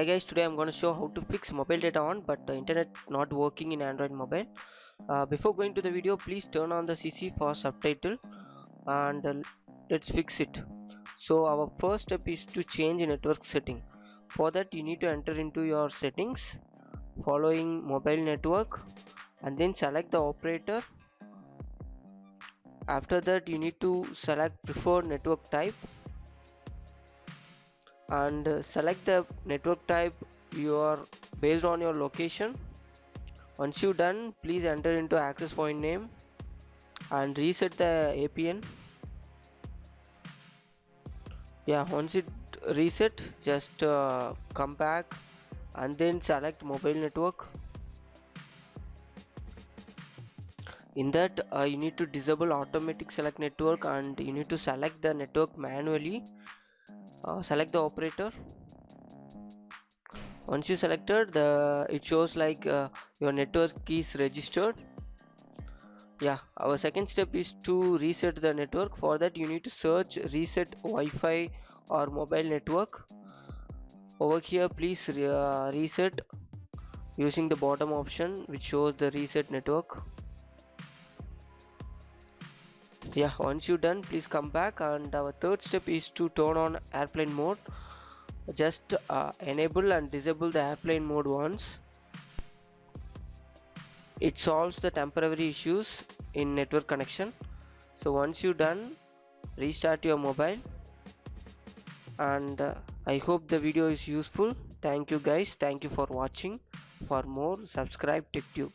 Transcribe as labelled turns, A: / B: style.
A: Hi guys, today I'm going to show how to fix mobile data on but the internet not working in Android mobile. Before going to the video, please turn on the CC for subtitle and let's fix it. So our first step is to change network setting. For that you need to enter into your settings following mobile network and then select the operator. After that you need to select preferred network type and select the network type based on your location. Once you done, please enter into access point name and reset the APN. Once it reset, just come back and then select mobile network. In that you need to disable automatic select network and you need to select the network manually. Select the operator. Once you selected, it shows like your network is registered. Our second step is to reset the network. For that you need to search reset Wi-Fi or mobile network. Over here please reset using the bottom option which shows the reset network. Once you're done, please come back, and our third step is to turn on airplane mode. Just enable and disable the airplane mode once. It solves the temporary issues in network connection. So once you're done, restart your mobile, and I hope the video is useful. Thank you guys, thank you for watching. For more, subscribe TechTube.